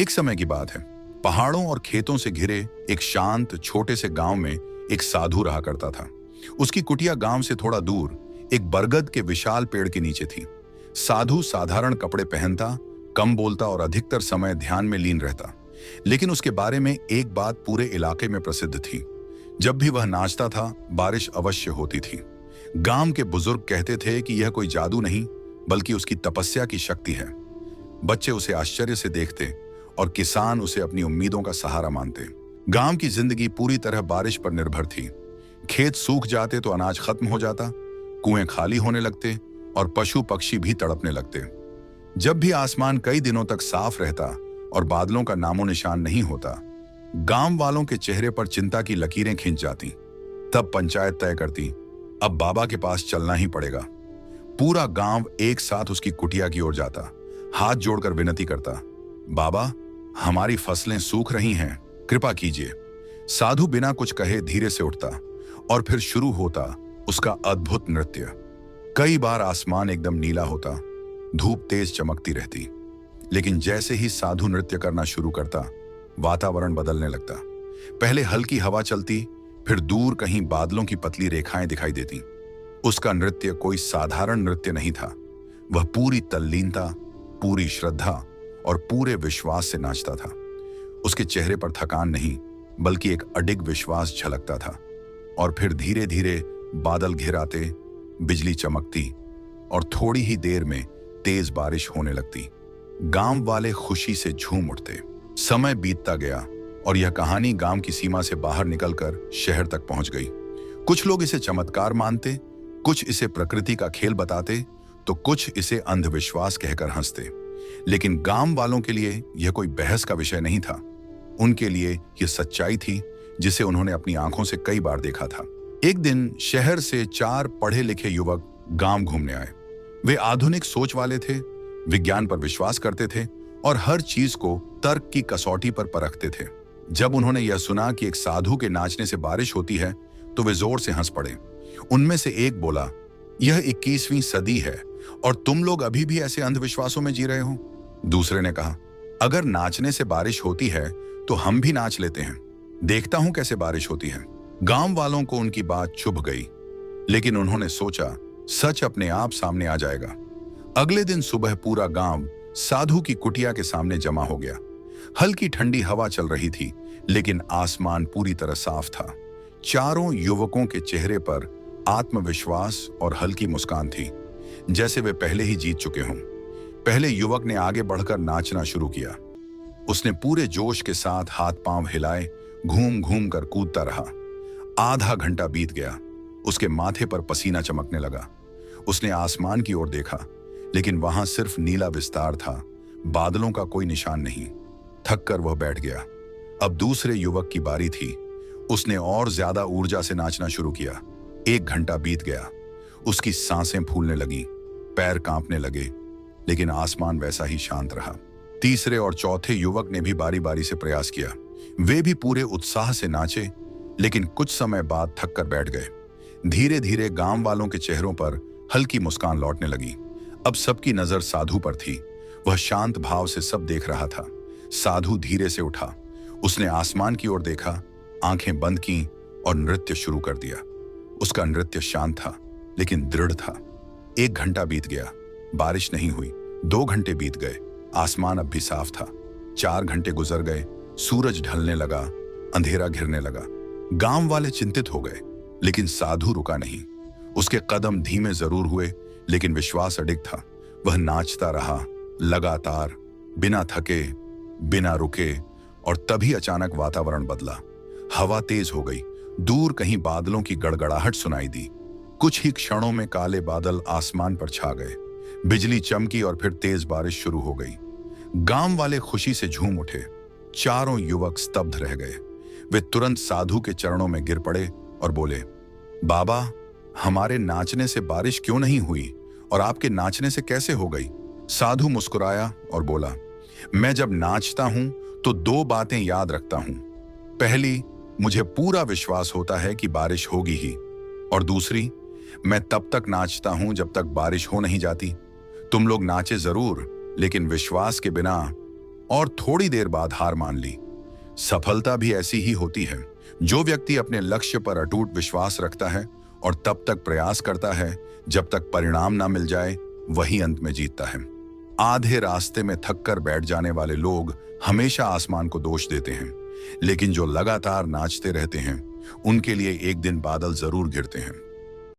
एक समय की बात है। पहाड़ों और खेतों से घिरे एक शांत छोटे से गांव में एक साधु रहा करता था। उसकी कुटिया गांव से थोड़ा दूर एक बरगद के विशाल पेड़ के नीचे थी। साधु साधारण कपड़े पहनता, कम बोलता और अधिकतर समय ध्यान में लीन रहता। लेकिन उसके बारे में एक बात पूरे इलाके में प्रसिद्ध थी। जब भी वह नाचता था, बारिश अवश्य होती थी। गांव के बुजुर्ग कहते थे कि यह कोई जादू नहीं, बल्कि उसकी तपस्या की शक्ति है। बच्चे उसे आश्चर्य से देखते और किसान उसे अपनी उम्मीदों का सहारा मानते। गांव की जिंदगी पूरी तरह बारिश पर निर्भर थी। खेत सूख जाते तो अनाज खत्म हो जाता, कुएं खाली होने लगते और पशु पक्षी भी तड़पने लगते। जब भी आसमान कई दिनों तक साफ रहता और बादलों का नामो निशान नहीं होता, गांव वालों के चेहरे पर चिंता की लकीरें खिंच जाती। तब पंचायत तय करती, अब बाबा के पास चलना ही पड़ेगा। पूरा गांव एक साथ उसकी कुटिया की ओर जाता, हाथ जोड़कर विनती करता, बाबा, हमारी फसलें सूख रही हैं, कृपा कीजिए। साधु बिना कुछ कहे धीरे से उठता और फिर शुरू होता उसका अद्भुत नृत्य। कई बार आसमान एकदम नीला होता, धूप तेज चमकती रहती, लेकिन जैसे ही साधु नृत्य करना शुरू करता, वातावरण बदलने लगता। पहले हल्की हवा चलती, फिर दूर कहीं बादलों की पतली रेखाएं दिखाई देती। उसका नृत्य कोई साधारण नृत्य नहीं था। वह पूरी तल्लीनता, पूरी श्रद्धा और पूरे विश्वास से नाचता था। उसके चेहरे पर थकान नहीं, बल्कि एक अडिग विश्वास झलकता था। और फिर धीरे धीरे बादल घिर आते, बिजली चमकती और थोड़ी ही देर में तेज बारिश होने लगती। गांव वाले खुशी से झूम उठते। समय बीतता गया और यह कहानी गांव की सीमा से बाहर निकलकर शहर तक पहुंच गई। कुछ लोग इसे चमत्कार मानते, कुछ इसे प्रकृति का खेल बताते, तो कुछ इसे अंधविश्वास कहकर हंसते। लेकिन गांव वालों के लिए यह कोई बहस का विषय नहीं था। उनके लिए यह सच्चाई थी जिसे उन्होंने अपनी आंखों से कई बार देखा था। एक दिन शहर से 4 पढ़े लिखे युवक गांव घूमने आए। वे आधुनिक सोच वाले थे, विज्ञान पर विश्वास करते थे और हर चीज को तर्क की कसौटी पर परखते थे। जब उन्होंने यह सुना कि एक साधु के नाचने से बारिश होती है, तो वे जोर से हंस पड़े। उनमें से एक बोला, यह 21वीं सदी है और तुम लोग अभी भी ऐसे अंधविश्वासों में जी रहे हो। दूसरे ने कहा, अगर नाचने से बारिश होती है तो हम भी नाच लेते हैं, देखता हूं कैसे बारिश होती है। गांव वालों को उनकी बात चुभ गई, लेकिन उन्होंने सोचा सच अपने आप सामने आ जाएगा। अगले दिन सुबह पूरा गांव साधु की कुटिया के सामने जमा हो गया। हल्की ठंडी हवा चल रही थी, लेकिन आसमान पूरी तरह साफ था। चारों युवकों के चेहरे पर आत्मविश्वास और हल्की मुस्कान थी, जैसे वे पहले ही जीत चुके हों। पहले युवक ने आगे बढ़कर नाचना शुरू किया। उसने पूरे जोश के साथ हाथ पांव हिलाए, घूम घूम कर कूदता रहा। आधा घंटा बीत गया। उसके माथे पर पसीना चमकने लगा। उसने आसमान की ओर देखा, लेकिन वहां सिर्फ नीला विस्तार था, बादलों का कोई निशान नहीं। थक कर वह बैठ गया। अब दूसरे युवक की बारी थी। उसने और ज्यादा ऊर्जा से नाचना शुरू किया। 1 घंटा बीत गया। उसकी सांसें फूलने लगी, पैर कांपने लगे, लेकिन आसमान वैसा ही शांत रहा। तीसरे और चौथे युवक ने भी बारी बारी से प्रयास किया। वे भी पूरे उत्साह से नाचे, लेकिन कुछ समय बाद थक कर बैठ गए। धीरे धीरे गांव वालों के चेहरों पर हल्की मुस्कान लौटने लगी। अब सबकी नजर साधु पर थी। वह शांत भाव से सब देख रहा था। साधु धीरे से उठा। उसने आसमान की ओर देखा, आंखें बंद की और नृत्य शुरू कर दिया। उसका नृत्य शांत था, लेकिन दृढ़ था। 1 घंटा बीत गया, बारिश नहीं हुई। 2 घंटे बीत गए, आसमान अब भी साफ था। 4 घंटे गुजर गए, सूरज ढलने लगा, अंधेरा घिरने लगा। गांव वाले चिंतित हो गए, लेकिन साधु रुका नहीं। उसके कदम धीमे जरूर हुए, लेकिन विश्वास अडिग था। वह नाचता रहा, लगातार, बिना थके, बिना रुके। और तभी अचानक वातावरण बदला। हवा तेज हो गई। दूर कहीं बादलों की गड़गड़ाहट सुनाई दी। कुछ ही क्षणों में काले बादल आसमान पर छा गए। बिजली चमकी और फिर तेज बारिश शुरू हो गई। गांव वाले खुशी से झूम उठे। चारों युवक स्तब्ध रह गए। वे तुरंत साधु के चरणों में गिर पड़े और बोले, बाबा, हमारे नाचने से बारिश क्यों नहीं हुई और आपके नाचने से कैसे हो गई? साधु मुस्कुराया और बोला, मैं जब नाचता हूं तो 2 बातें याद रखता हूं। पहली, मुझे पूरा विश्वास होता है कि बारिश होगी ही, और दूसरी, मैं तब तक नाचता हूं जब तक बारिश हो नहीं जाती। तुम लोग नाचे जरूर, लेकिन विश्वास के बिना और थोड़ी देर बाद हार मान ली। सफलता भी ऐसी ही होती है। जो व्यक्ति अपने लक्ष्य पर अटूट विश्वास रखता है और तब तक प्रयास करता है जब तक परिणाम ना मिल जाए, वही अंत में जीतता है। आधे रास्ते में थककर बैठ जाने वाले लोग हमेशा आसमान को दोष देते हैं, लेकिन जो लगातार नाचते रहते हैं उनके लिए एक दिन बादल जरूर गिरते हैं।